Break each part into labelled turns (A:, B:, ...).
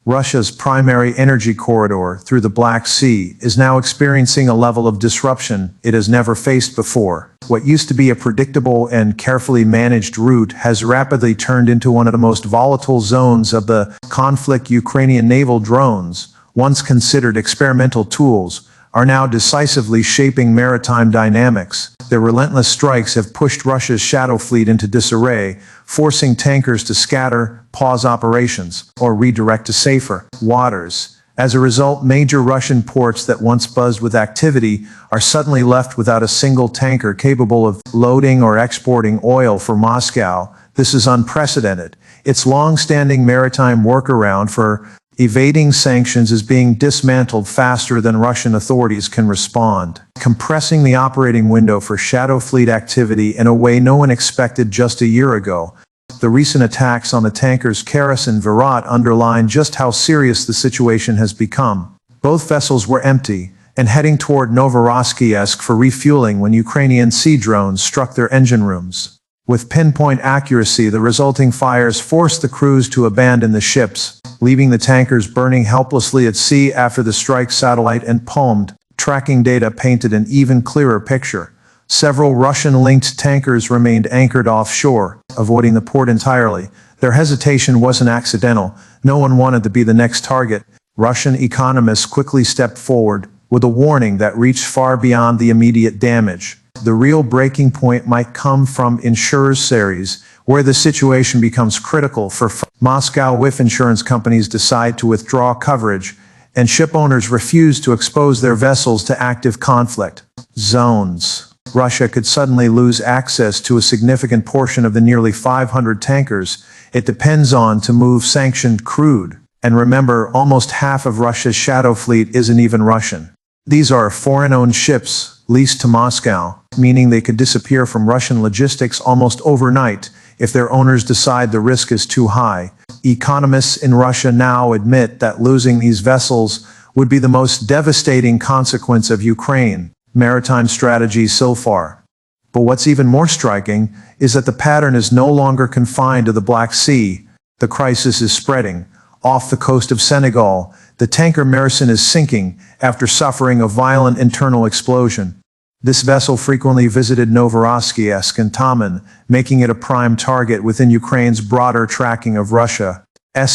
A: Russia's primary energy corridor through the Black Sea is now experiencing a level of disruption it has never faced before. What used to be a predictable and carefully managed route has rapidly turned into one of the most volatile zones of the conflict. Ukrainian naval drones, once considered experimental tools, are now decisively shaping maritime dynamics. Their relentless strikes have pushed Russia's shadow fleet into disarray, forcing tankers to scatter, pause operations, or redirect to safer waters. As a result, major Russian ports that once buzzed with activity are suddenly left without a single tanker capable of loading or exporting oil for Moscow. This is unprecedented. Its long-standing maritime workaround for evading sanctions is being dismantled faster than Russian authorities can respond, compressing the operating window for shadow fleet activity in a way no one expected just a year ago. The recent attacks on the tankers Karas and Virat underline just how serious the situation has become. Both vessels were empty and heading toward Novorossiysk for refueling when Ukrainian sea drones struck their engine rooms. With pinpoint accuracy, the resulting fires forced the crews to abandon the ships, leaving the tankers burning helplessly at sea. After the strike, satellite and palmed tracking data painted an even clearer picture. Several Russian-linked tankers remained anchored offshore, avoiding the port entirely. Their hesitation wasn't accidental. No one wanted to be the next target. Russian economists quickly stepped forward with a warning that reached far beyond the immediate damage. The real breaking point might come from insurers series, where the situation becomes critical for Moscow if insurance companies decide to withdraw coverage and ship owners refuse to expose their vessels to active conflict zones. Russia could suddenly lose access to a significant portion of the nearly 500 tankers it depends on to move sanctioned crude. And remember, almost half of Russia's shadow fleet isn't even Russian. These are foreign-owned ships leased to Moscow, meaning they could disappear from Russian logistics almost overnight if their owners decide the risk is too high. Economists in Russia now admit that losing these vessels would be the most devastating consequence of Ukraine's maritime strategy so far. But what's even more striking is that the pattern is no longer confined to the Black Sea. The crisis is spreading. Off the coast of Senegal, the tanker Mersin is sinking after suffering a violent internal explosion. This vessel frequently visited Novorossiysk and Taman, making it a prime target within Ukraine's broader tracking of Russia's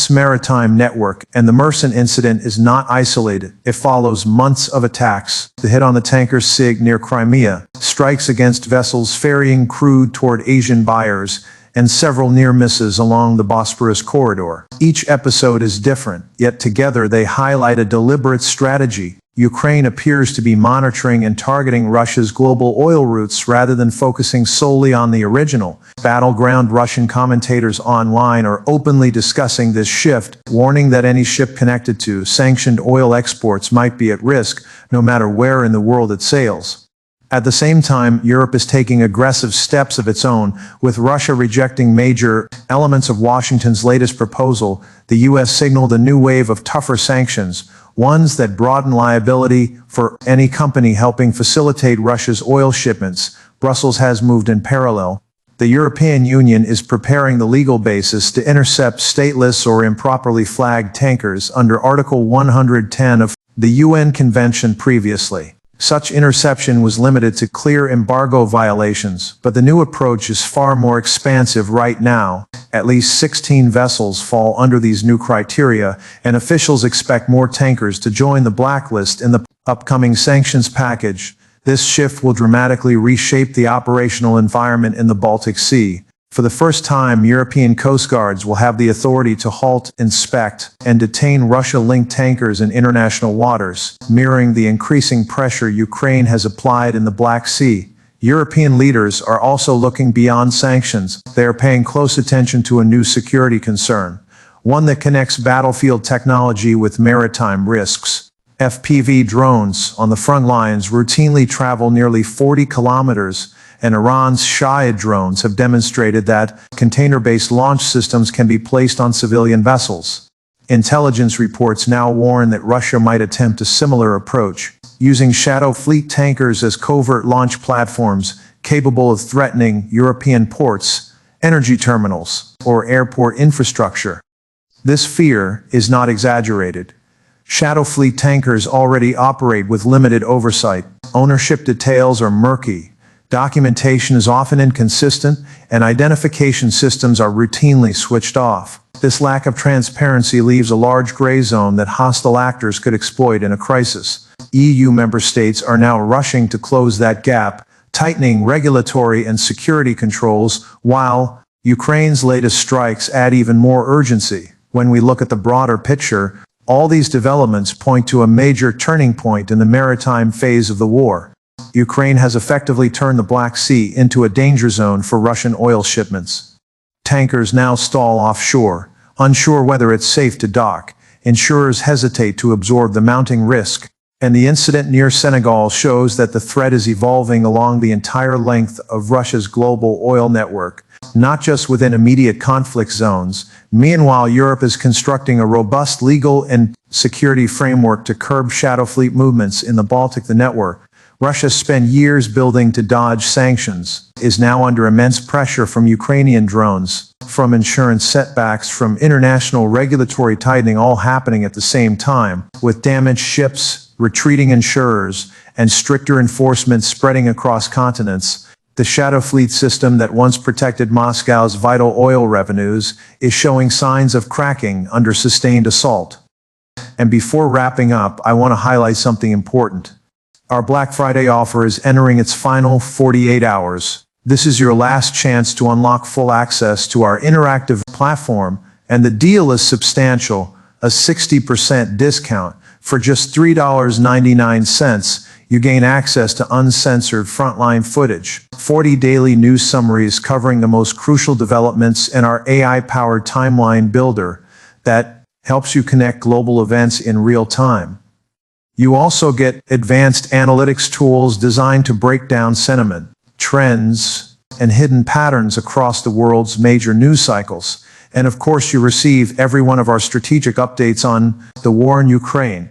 A: maritime network. And the Mersin incident is not isolated. It follows months of attacks. The hit on the tanker Sig near Crimea, strikes against vessels ferrying crude toward Asian buyers, and several near misses along the Bosporus corridor. Each episode is different, yet together they highlight a deliberate strategy. Ukraine appears to be monitoring and targeting Russia's global oil routes rather than focusing solely on the original battleground. Russian commentators online are openly discussing this shift, warning that any ship connected to sanctioned oil exports might be at risk, no matter where in the world it sails. At the same time, Europe is taking aggressive steps of its own, with Russia rejecting major elements of Washington's latest proposal. The U.S. signaled a new wave of tougher sanctions, ones that broaden liability for any company helping facilitate Russia's oil shipments. Brussels has moved in parallel. The European Union is preparing the legal basis to intercept stateless or improperly flagged tankers under Article 110 of the UN Convention. Previously, such interception was limited to clear embargo violations, but the new approach is far more expansive right now. At least 16 vessels fall under these new criteria, and officials expect more tankers to join the blacklist in the upcoming sanctions package. This shift will dramatically reshape the operational environment in the Baltic Sea. For the first time, European coast guards will have the authority to halt, inspect, and detain Russia-linked tankers in international waters, mirroring the increasing pressure Ukraine has applied in the Black Sea. European leaders are also looking beyond sanctions. They are paying close attention to a new security concern, one that connects battlefield technology with maritime risks. FPV drones on the front lines routinely travel nearly 40 kilometers, and Iran's Shahid drones have demonstrated that container-based launch systems can be placed on civilian vessels. Intelligence reports now warn that Russia might attempt a similar approach, using shadow fleet tankers as covert launch platforms capable of threatening European ports, energy terminals, or airport infrastructure. This fear is not exaggerated. Shadow fleet tankers already operate with limited oversight. Ownership details are murky. Documentation is often inconsistent, and identification systems are routinely switched off. This lack of transparency leaves a large gray zone that hostile actors could exploit in a crisis. EU member states are now rushing to close that gap, tightening regulatory and security controls, while Ukraine's latest strikes add even more urgency. When we look at the broader picture, all these developments point to a major turning point in the maritime phase of the war. Ukraine has effectively turned the Black Sea into a danger zone for Russian oil shipments. Tankers now stall offshore, unsure whether it's safe to dock. Insurers hesitate to absorb the mounting risk, and the incident near Senegal shows that the threat is evolving along the entire length of Russia's global oil network, not just within immediate conflict zones. Meanwhile, Europe is constructing a robust legal and security framework to curb shadow fleet movements in the Baltic. The network Russia spent years building to dodge sanctions is now under immense pressure from Ukrainian drones, from insurance setbacks, from international regulatory tightening, all happening at the same time, with damaged ships, retreating insurers, and stricter enforcement spreading across continents. The shadow fleet system that once protected Moscow's vital oil revenues is showing signs of cracking under sustained assault. And before wrapping up, I want to highlight something important. Our Black Friday offer is entering its final 48 hours. This is your last chance to unlock full access to our interactive platform, and the deal is substantial, a 60% discount. For just $3.99, you gain access to uncensored frontline footage, 40 daily news summaries covering the most crucial developments, and our AI-powered timeline builder that helps you connect global events in real time. You also get advanced analytics tools designed to break down sentiment, trends, and hidden patterns across the world's major news cycles. And of course, you receive every one of our strategic updates on the war in Ukraine.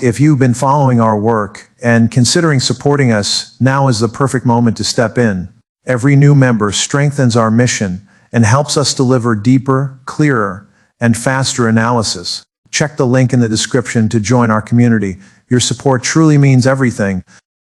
A: If you've been following our work and considering supporting us, now is the perfect moment to step in. Every new member strengthens our mission and helps us deliver deeper, clearer, and faster analysis. Check the link in the description to join our community. Your support truly means everything.